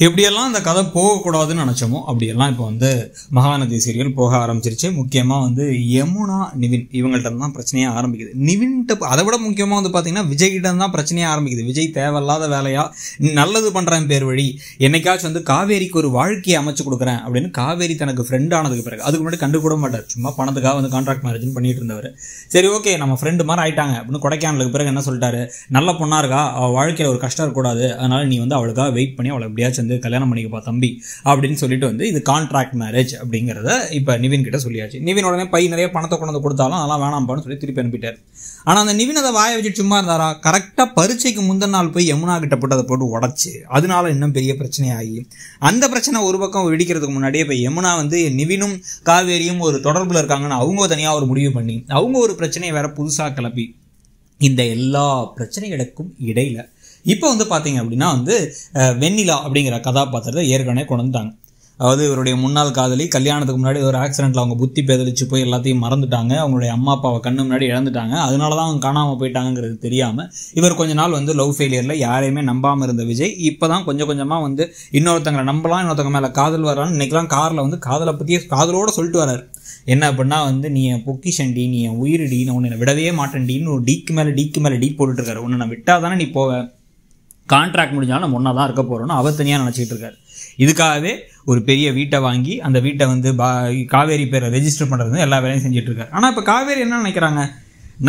எப்படியெல்லாம் அந்த கதை போகக்கூடாதுன்னு நினச்சோமோ அப்படியெல்லாம் இப்போ வந்து மகாநதி சீரியல் போக ஆரம்பிச்சிருச்சு. முக்கியமாக வந்து யமுனா நிவின் இவங்கள்ட்ட தான் பிரச்சனையாக ஆரம்பிக்குது. நிவின்கிட்ட அதை விட முக்கியமாக வந்து பார்த்தீங்கன்னா விஜய்கிட்ட தான் பிரச்சனையாக ஆரம்பிக்குது. விஜய் தேவையில்லாத வேலையாக நல்லது பண்ணுறேன் பேர் வழி என்னைக்காச்சும் வந்து காவேரிக்கு ஒரு வாழ்க்கையை அமைச்சு கொடுக்குறேன் அப்படின்னு காவேரி தனக்கு ஃப்ரெண்ட் ஆனதுக்கு பிறகு அதுக்கு முன்னாடி கண்டு கூட மாட்டார். சும்மா பணத்துக்காக வந்து கான்ட்ராக்ட் மேரேஜ்னு பண்ணிட்டு இருந்தவர். சரி ஓகே நம்ம ஃப்ரெண்டு மாதிரி ஆயிட்டாங்க அப்படின்னு கொடைக்கானலுக்கு பிறகு என்ன சொல்லிட்டாரு, நல்ல பொண்ணாக இருக்கா, அவள் வாழ்க்கையில் ஒரு கஷ்டம் இருக்கக்கூடாது, அதனால நீ வந்து அவளுக்காக வெயிட் பண்ணி அவளை எப்படியாச்சும் வந்து கல்யாணம் பண்ணிக்கப்பா தம்பி அப்படின்னு சொல்லிட்டு வந்து இது கான்ட்ராக்ட் மேரேஜ் அப்படிங்கிறத இப்போ நிவின் கிட்ட சொல்லியாச்சு. நிவின் உடனே பை நிறைய பணத்தை கொண்டு வந்து கொடுத்தாலும் அதெல்லாம் வேணாம்பான்னு சொல்லி திருப்பி அனுப்பிட்டார். ஆனால் அந்த நிவின் அதை வாயை வச்சு சும்மா இருந்தாரா? கரெக்டாக பரீட்சைக்கு முந்தின நாள் போய் யமுனா கிட்ட போட்டு அதை போட்டு உடச்சு அதனால இன்னும் பெரிய பிரச்சனை ஆகி அந்த பிரச்சனை ஒரு பக்கம் வெடிக்கிறதுக்கு முன்னாடியே இப்போ யமுனா வந்து நிவினும் காவேரியும் ஒரு தொடர்பில் இருக்காங்கன்னு அவங்க தனியாக ஒரு முடிவு பண்ணி அவங்க ஒரு பிரச்சனையை வேற புதுசாக கிளப்பி இந்த எல்லா பிரச்சனைகளுக்கும் இடையில இப்போ வந்து பார்த்தீங்க அப்படின்னா வந்து வெண்ணிலா அப்படிங்கிற கதாபாத்திரத்தை ஏற்கனவே கொண்டு வந்துட்டாங்க. அதாவது இவருடைய முன்னாள் காதலி கல்யாணத்துக்கு முன்னாடி ஒரு ஆக்சிடென்ட்ல அவங்க புத்தி பேதலிச்சு போய் எல்லாத்தையும் மறந்துட்டாங்க. அவங்களுடைய அம்மா அப்பாவை கண்ணு முன்னாடி இழந்துட்டாங்க. அதனால தான் அவங்க காணாமல் போயிட்டாங்கிறது தெரியாமல் இவர் கொஞ்ச நாள் வந்து லவ் ஃபெயிலியரில் யாரையுமே நம்பாமல் இருந்த விஜய் இப்போ தான் கொஞ்சம் கொஞ்சமாக வந்து இன்னொருத்தங்களை நம்பலாம், இன்னொருத்தங்க மேலே காதல் வரான்னு இன்னைக்கெல்லாம் காரில் வந்து காதலை பற்றியே காதலோடு சொல்லிட்டு வர்றாரு. என்ன அப்படின்னா வந்து நீ என் பொக்கிஷன்டி, நீ என் உயிரிடி, நான் உன்னை விடவே மாட்டேன்டின்னு ஒரு டீக்கு மேலே டீ போட்டுருக்காரு. உன்னை நான் விட்டால் தானே நீ போவ, கான்ட்ராக்ட் முடிஞ்சாலும் நம்ம ஒன்றா தான் இருக்க போகிறோன்னு அவர் தனியாக நினச்சிக்கிட்டு இருக்காரு. இதுக்காகவே ஒரு பெரிய வீட்டை வாங்கி அந்த வீட்டை வந்து காவேரி பேரை ரெஜிஸ்டர் பண்ணுறது எல்லா வேலையும் செஞ்சுட்டு இருக்காரு. ஆனால் இப்போ காவேரி என்ன நினைக்கிறாங்க,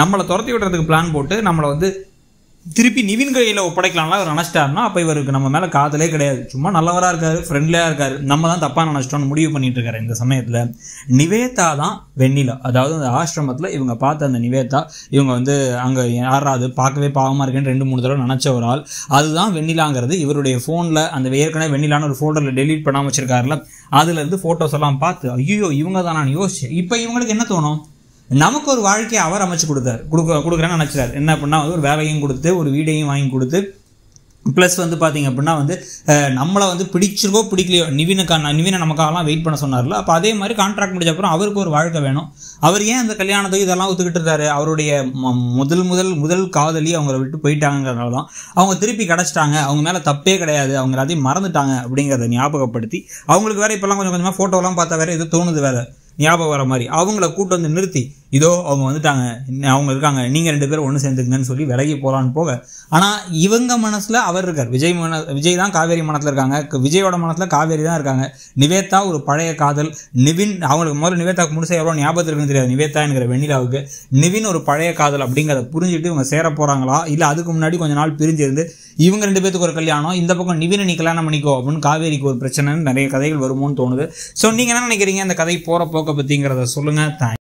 நம்மளை துரத்தி விடுறதுக்கு பிளான் போட்டு நம்மளை வந்து திருப்பி நிவின் கையில் ஒப்படைக்கலாம்லாம் அவர் நினச்சிட்டாருன்னா அப்போ இவருக்கு நம்ம மேலே காதலே கிடையாது, சும்மா நல்லவராக இருக்காரு, ஃப்ரெண்ட்லியாக இருக்காரு, நம்ம தான் தப்பாக நினச்சிட்டோன்னு முடிவு பண்ணிட்டு இருக்காரு. இந்த சமயத்தில் நிவேதா தான் வெண்ணிலா, அதாவது அந்த ஆசிரமத்தில் இவங்க பார்த்த அந்த நிவேதா, இவங்க வந்து அங்கே யாராவது பார்க்கவே பாவமாக இருக்குன்னு 2-3 தடவை நினச்ச ஒரு ஆள், அதுதான் வெண்ணிலாங்கிறது இவருடைய ஃபோனில் அந்த ஏற்கனவே வெண்ணிலான்னு ஒரு ஃபோட்டோவில் டெலீட் பண்ணாமல் வச்சிருக்காருல அதுலேருந்து ஃபோட்டோஸ் எல்லாம் பார்த்து ஐயோ இவங்க தான் நான் யோசிச்சேன். இப்போ இவங்களுக்கு என்ன தோணும், நமக்கு ஒரு வாழ்க்கையை அவர் அமைச்சு கொடுக்குறேன்னு நினச்சிறாரு. என்ன அப்படின்னா வந்து ஒரு வேலையும் கொடுத்து ஒரு வீடையும் வாங்கி கொடுத்து ப்ளஸ் வந்து பார்த்தீங்க அப்படின்னா வந்து நம்மளை வந்து பிடிச்சிருக்கோ பிடிக்கலையோ நிவினை நமக்காகலாம் வெயிட் பண்ண சொன்னார்ல, அப்போ அதே மாதிரி கான்ட்ராக்ட் முடிஞ்ச அப்புறம் அவருக்கு ஒரு வாழ்க்கை வேணும். அவர் ஏன் அந்த கல்யாணத்துக்கு இதெல்லாம் ஒத்துக்கிட்டு இருக்காரு, அவருடைய முதல் காதலி அவங்கள விட்டு போயிட்டாங்கிறதுனால தான் அவங்க திருப்பி கிடச்சிட்டாங்க, அவங்க மேலே தப்பே கிடையாது, அவங்க எல்லாத்தையும் மறந்துட்டாங்க அப்படிங்கிறத ஞாபகப்படுத்தி அவங்களுக்கு வேறு இப்போல்லாம் கொஞ்சம் கொஞ்சமாக ஃபோட்டோலாம் பார்த்தா வேறு எது தோணுது வேறு ஞாபகம் வர மாதிரி அவங்கள கூட்டு வந்து நிறுத்தி இதோ அவங்க வந்துட்டாங்க, அவங்க இருக்காங்க, நீங்கள் 2 பேரும் ஒன்று சேர்ந்துக்குங்கன்னு சொல்லி விலகி போகலான்னு போக. ஆனால் இவங்க மனசில் அவர் இருக்கார், விஜய் தான் காவேரி மனத்தில் இருக்காங்க, விஜயோட மனசில் காவேரி தான் இருக்காங்க. நிவேதா ஒரு பழைய காதல், நிவின் அவங்களுக்கு முதல்ல நிவேதாவுக்கு முடிச்சா எவ்வளோ ஞாபகத்தில் இருக்குன்னு தெரியாது, நிவேதா என்கிற வெண்ணிலாவுக்கு நிவின் ஒரு பழைய காதல் அப்படிங்கிறத புரிஞ்சுட்டு இவங்க சேர போகிறாங்களா, இல்லை அதுக்கு முன்னாடி கொஞ்சம் நாள் பிரிஞ்சிருந்து இவங்க 2 பேத்துக்கு ஒரு கல்யாணம், இந்த பக்கம் நிவினை நீ கல்யாணம் பண்ணிக்கோ அப்படின்னு காவேரிக்கு ஒரு பிரச்சனைன்னு நிறைய கதைகள் வருமோன்னு தோணுது. ஸோ நீங்கள் என்ன நினைக்கிறீங்க அந்த கதை போகிற போக்க பற்றிங்கிறத சொல்லுங்கள்.